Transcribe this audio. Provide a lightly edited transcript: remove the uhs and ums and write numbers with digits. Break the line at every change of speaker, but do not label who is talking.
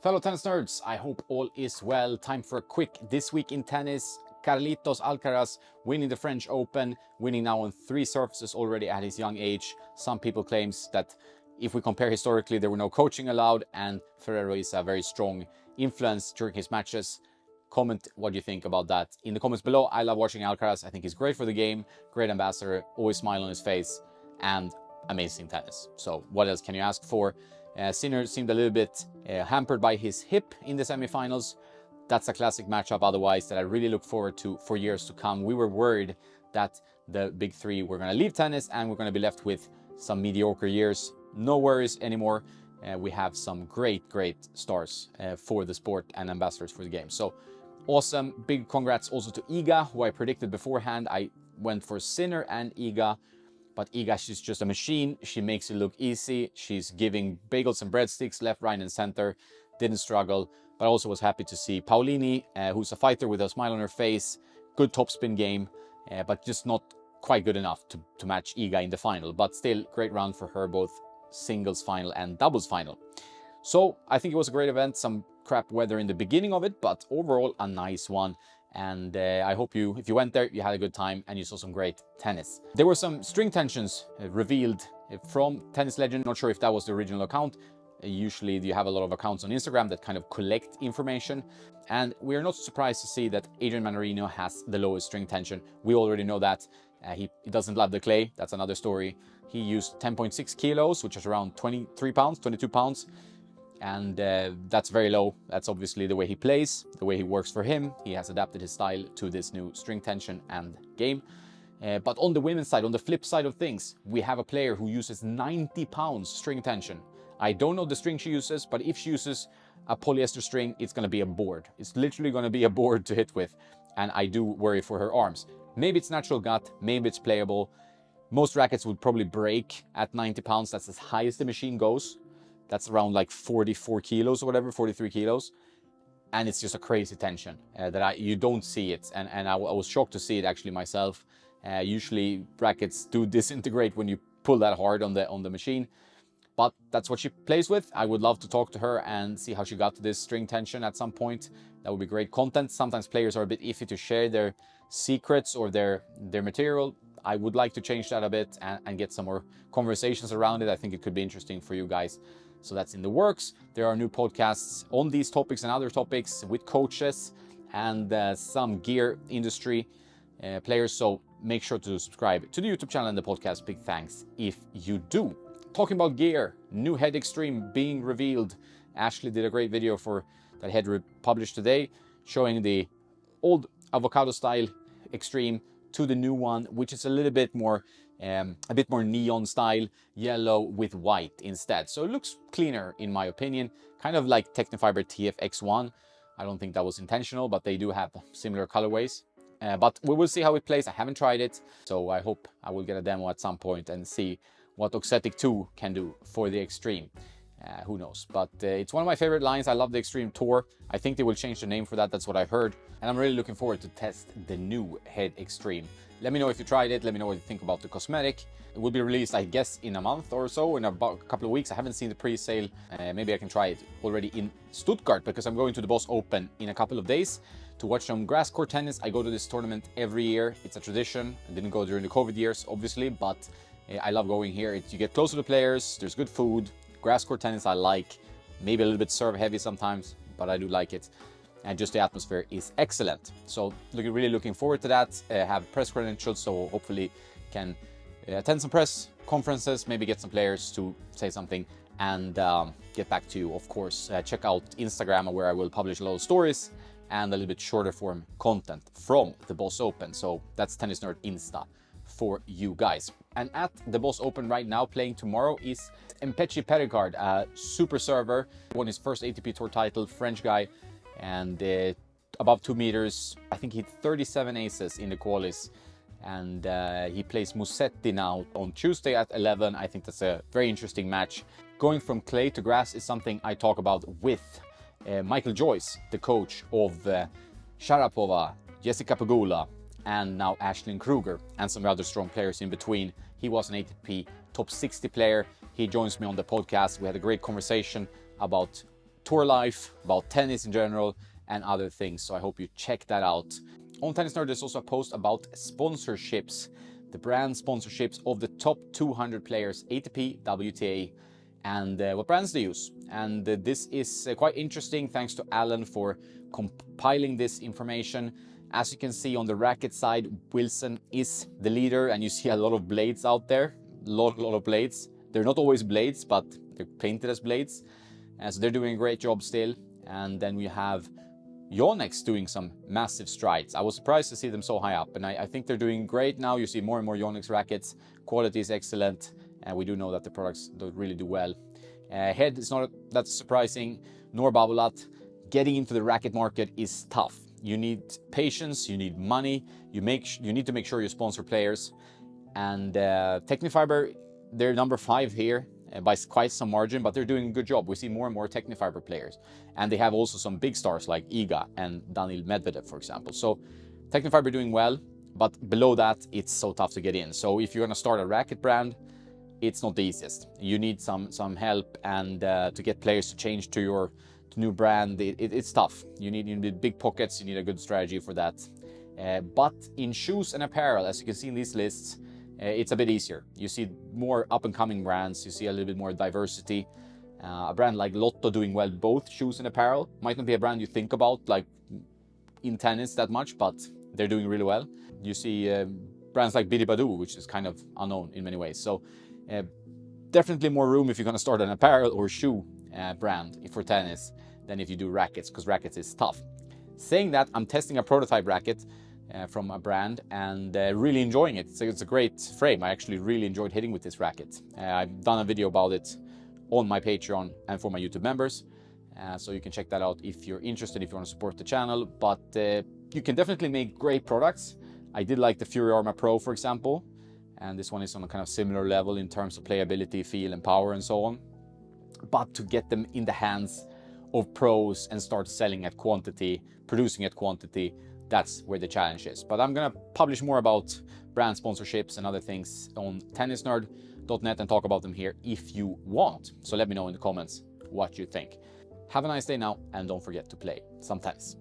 Fellow tennis nerds, I hope all is well. Time for a quick This Week in Tennis. Carlitos Alcaraz winning the French Open, winning now on 3 surfaces already at his young age. Some people claims that if we compare historically, there were no coaching allowed, and Ferrero is a very strong influence during his matches. Comment what you think about that in the comments below. I love watching Alcaraz. I think he's great for the game, great ambassador, always smile on his face, and amazing tennis. So what else can you ask for? Sinner seemed a little bit hampered by his hip in the semifinals. That's a classic matchup otherwise that I really look forward to for years to come. We were worried that the big three were going to leave tennis and we're going to be left with some mediocre years. No worries anymore. We have some great stars for the sport and ambassadors for the game. So awesome. Big congrats also to Iga, who I predicted beforehand. I went for Sinner and Iga. But Iga, she's just a machine. She makes it look easy. She's giving bagels and breadsticks left, right, and center. Didn't struggle. But I also was happy to see Paolini, who's a fighter with a smile on her face. Good topspin game, but just not quite good enough to match Iga in the final. But still, great round for her, both singles final and doubles final. So I think it was a great event. Some crap weather in the beginning of it, but overall a nice one. And I hope if you went there, you had a good time and you saw some great tennis. There were some string tensions revealed from Tennis Legend. Not sure if that was the original account. Usually you have a lot of accounts on Instagram that kind of collect information. And we are not surprised to see that Adrian Mannarino has the lowest string tension. We already know that. He doesn't love the clay. That's another story. He used 10.6 kilos, which is around 23 pounds, 22 pounds. And that's very low. That's obviously the way he plays, the way he works for him. He has adapted his style to this new string tension and game. But on the women's side, on the flip side of things, we have a player who uses 90 pounds string tension. I don't know the string she uses, but if she uses a polyester string, it's going to be a board. It's literally going to be a board to hit with. And I do worry for her arms. Maybe it's natural gut, maybe it's playable. Most rackets would probably break at 90 pounds. That's as high as the machine goes. That's around like 44 kilos or whatever, 43 kilos. And it's just a crazy tension that you don't see it. And I was shocked to see it actually myself. Usually rackets do disintegrate when you pull that hard on the machine. But that's what she plays with. I would love to talk to her and see how she got to this string tension at some point. That would be great content. Sometimes players are a bit iffy to share their secrets or their material. I would like to change that a bit and get some more conversations around it. I think it could be interesting for you guys. So that's in the works. There are new podcasts on these topics and other topics with coaches and some gear industry players. So make sure to subscribe to the YouTube channel and the podcast. Big thanks if you do. Talking about gear, new Head Extreme being revealed. Ashley did a great video that Head published today, showing the old avocado style Extreme to the new one, which is a little bit more neon style, yellow with white instead. So it looks cleaner in my opinion, kind of like Tecnifiber TFX1. I don't think that was intentional, but they do have similar colorways. But we will see how it plays. I haven't tried it, so I hope I will get a demo at some point and see what Oxetic 2 can do for the Extreme. Who knows? But it's one of my favorite lines. I love the Extreme Tour. I think they will change the name for that. That's what I heard. And I'm really looking forward to test the new Head Extreme. Let me know if you tried it. Let me know what you think about the cosmetic. It will be released, I guess, in a month or so, in about a couple of weeks. I haven't seen the pre-sale. Maybe I can try it already in Stuttgart because I'm going to the Boss Open in a couple of days to watch some grass court tennis. I go to this tournament every year. It's a tradition. I didn't go during the COVID years, obviously, but I love going here. You get close to the players. There's good food. Grass court tennis I like. Maybe a little bit serve heavy sometimes, but I do like it. And just the atmosphere is excellent. So really looking forward to that. Have press credentials, so hopefully can attend some press conferences, maybe get some players to say something and get back to you. Of course, check out Instagram where I will publish a lot of stories and a little bit shorter form content from the Boss Open. So that's Tennis Nerd Insta for you guys. And at the Boss Open right now, playing tomorrow, is Mpetshi Pericard, a super server, won his first ATP Tour title, French guy, and above 2 meters. I think he hit 37 aces in the qualis, and he plays Musetti now on Tuesday at 11. I think that's a very interesting match. Going from clay to grass is something I talk about with Michael Joyce, the coach of Sharapova, Jessica Pegula, and now Ashlyn Kruger, and some other strong players in between. He was an ATP top 60 player. He joins me on the podcast. We had a great conversation about tour life, about tennis in general, and other things. So I hope you check that out. On Tennis Nerd, there's also a post about sponsorships, the brand sponsorships of the top 200 players, ATP, WTA, and what brands they use. And this is quite interesting. Thanks to Alan for compiling this information. As you can see on the racket side, Wilson is the leader, and you see a lot of blades out there. A lot of blades. They're not always blades, but they're painted as blades. So they're doing a great job still. And then we have Yonex doing some massive strides. I was surprised to see them so high up, and I think they're doing great now. You see more and more Yonex rackets. Quality is excellent, and we do know that the products really do well. Head is not that surprising, nor Babolat. Getting into the racket market is tough. You need patience, you need money, you need to make sure you sponsor players. And Tecnifibre, they're number 5 here by quite some margin, but they're doing a good job. We see more and more Tecnifibre players. And they have also some big stars like Iga and Daniil Medvedev, for example. So Tecnifibre doing well, but below that, it's so tough to get in. So if you're gonna start a racket brand, it's not the easiest. You need some help, and to get players to change to your new brand, it's tough. You need big pockets, you need a good strategy for that. But in shoes and apparel, as you can see in these lists, it's a bit easier. You see more up-and-coming brands, you see a little bit more diversity. A brand like Lotto doing well, both shoes and apparel. Might not be a brand you think about like in tennis that much, but they're doing really well. You see brands like Bidi Badu, which is kind of unknown in many ways. So definitely more room if you're going to start an apparel or shoe brand for tennis than if you do rackets, because rackets is tough. Saying that, I'm testing a prototype racket from a brand, and really enjoying it. So it's a great frame. I actually really enjoyed hitting with this racket. I've done a video about it on my Patreon and for my YouTube members, so you can check that out if you're interested, if you want to support the channel. But you can definitely make great products. I did like the Fury Arma Pro, for example, and this one is on a kind of similar level in terms of playability, feel, and power, and so on. But to get them in the hands of pros and start selling at quantity, producing at quantity, that's where the challenge is. But I'm gonna publish more about brand sponsorships and other things on tennisnerd.net and talk about them here if you want. So let me know in the comments what you think. Have a nice day now, and don't forget to play some tennis.